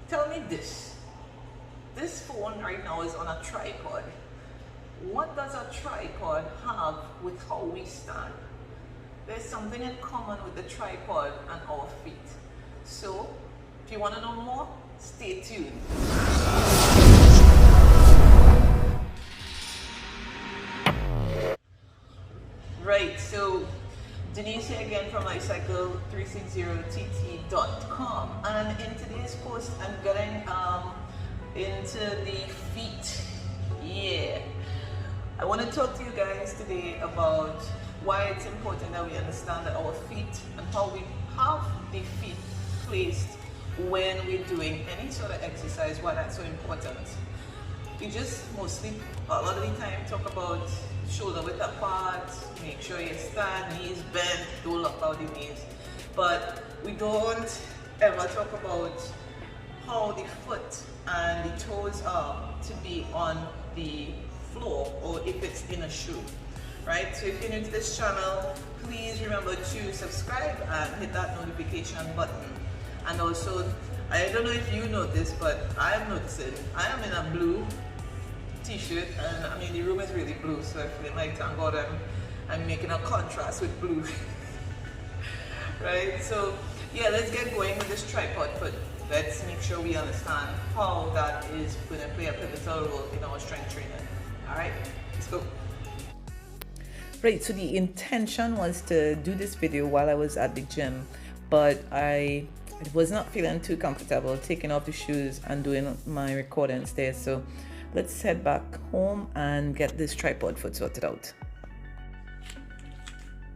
Tell me this. This phone right now is on a tripod. What does a tripod have with how we stand? There's something in common with the tripod and our feet. So, if you want to know more, stay tuned. Right, so Denise here again from lifecycle360tt.com, and in today's post I'm getting into the feet. Yeah, I want to talk to you guys today about why it's important that we understand that our feet and how we have the feet placed when we're doing any sort of exercise, why that's so important. We just mostly, a lot of the time, talk about shoulder width apart, make sure you stand, knees bent, don't lock out the knees. But we don't ever talk about how the foot and the toes are to be on the floor, or if it's in a shoe, right? So if you're new to this channel, please remember to subscribe and hit that notification button. And also, I don't know if you noticed, but I'm noticing I am in a blue t-shirt, and I mean the room is really blue, so I feel like, thank God, I'm making a contrast with blue. Right? So yeah, let's get going with this tripod foot. Let's make sure we understand how that is going to play a pivotal role in our strength training. Alright, let's go. Right, so the intention was to do this video while I was at the gym, but I was not feeling too comfortable taking off the shoes and doing my recordings there. So let's head back home and get this tripod foot sorted out.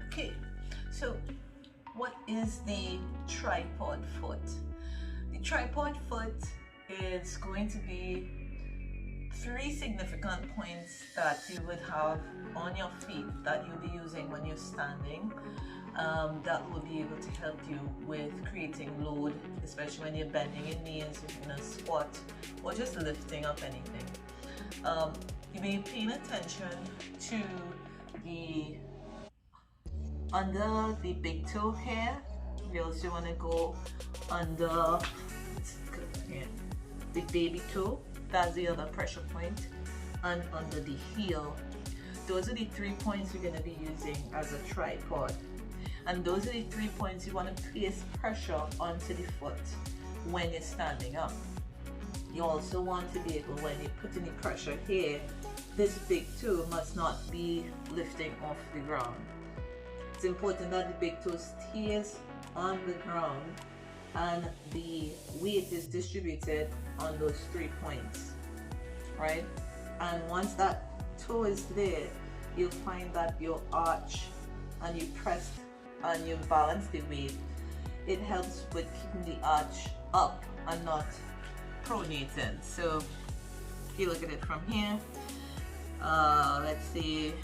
Okay, so what is the tripod foot? The tripod foot is going to be 3 significant points that you would have on your feet that you'll be using when you're standing, that will be able to help you with creating load, especially when you're bending your knees in a squat or just lifting up anything. You may be paying attention to the under the big toe here. We also want to go under the baby toe, that's the other pressure point, and under the heel. Those are the 3 points you're going to be using as a tripod, and those are the 3 points you want to place pressure onto the foot when you're standing up. You also want to be able, when you're putting the pressure here, this big toe must not be lifting off the ground. It's important that the big toe stays on the ground and the weight is distributed on those 3 points, right? And once that toe is there, you'll find that your arch, and you press and you balance the weight, it helps with keeping the arch up and not pronating. So if you look at it from here, let's see,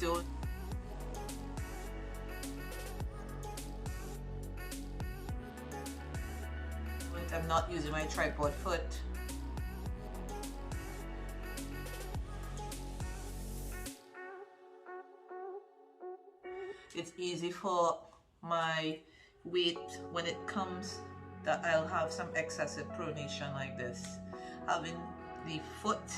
don't I'm not using my tripod foot. It's easy for my weight when it comes that I'll have some excessive pronation like this. Having the foot,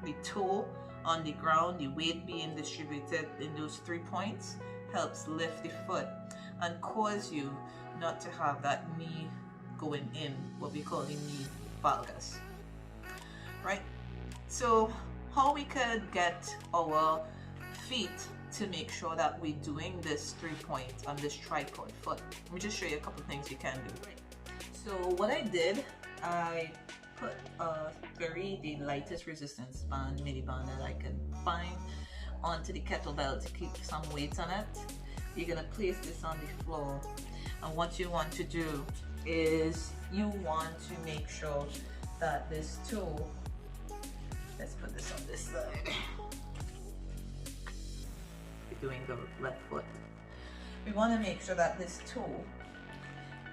the toe on the ground, the weight being distributed in those 3 points helps lift the foot and cause you not to have that knee going in, what we call the knee valgus, right? So how we could get our feet to make sure that we're doing this 3 points on this tripod foot. Let me just show you a couple things you can do. So what I did, I put the lightest resistance band, mini band that I can find onto the kettlebell to keep some weight on it. You're gonna place this on the floor, and what you want to do is you want to make sure that this toe, let's put this on this side, we're doing the left foot. We want to make sure that this toe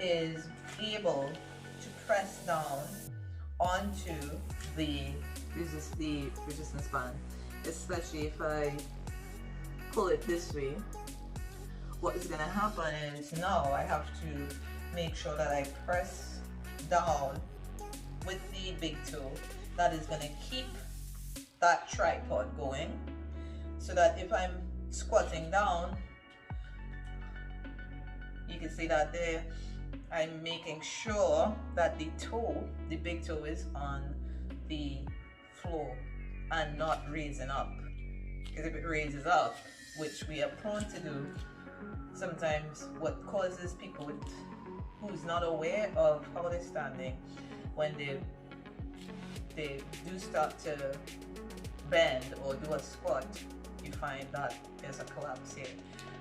is able to press down onto the resistance band, especially if I pull it this way. What is going to happen is now I have to make sure that I press down with the big toe that is going to keep that tripod going, so that if I'm squatting down, you can see that there, I'm making sure that the toe, the big toe, is on the floor and not raising up. Because if it raises up, which we are prone to do, sometimes what causes people who's not aware of how they're standing, when they do start to bend or do a squat, you find that there's a collapse here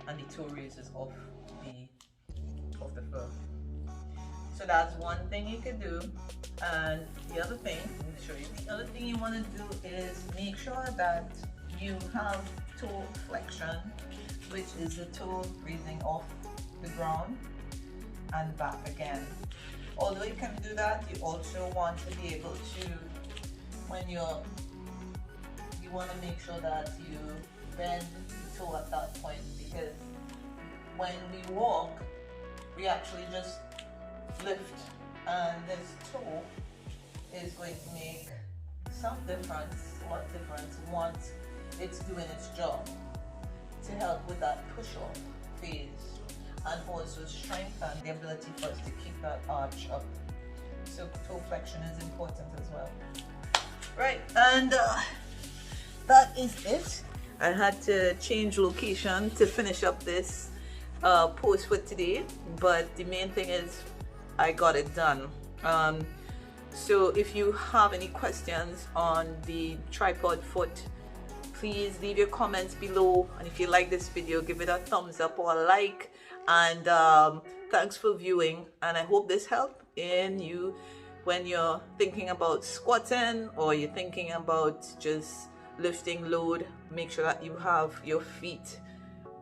and the toe raises off the floor. So that's one thing you could do. And the other thing, let me show you, the other thing you want to do is make sure that you have toe flexion, which is the toe raising off the ground and back again. Although you can do that, you also want to be able to, when you want to make sure that you bend the toe at that point, because when we walk, we actually just lift, and this toe is going to make some difference, a lot of difference, once it's doing its job to help with that push-off phase, and also strengthen the ability for us to keep that arch up. So toe flexion is important as well. Right, and that is it. I had to change location to finish up this post for today, but the main thing is I got it done. So if you have any questions on the tripod foot, please leave your comments below, and if you like this video, give it a thumbs up or a like, and thanks for viewing, and I hope this helped in you when you're thinking about squatting or you're thinking about just lifting load. Make sure that you have your feet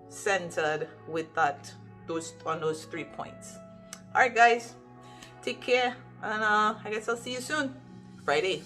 centered with that on those 3 points. All right guys, take care, and I guess I'll see you soon Friday.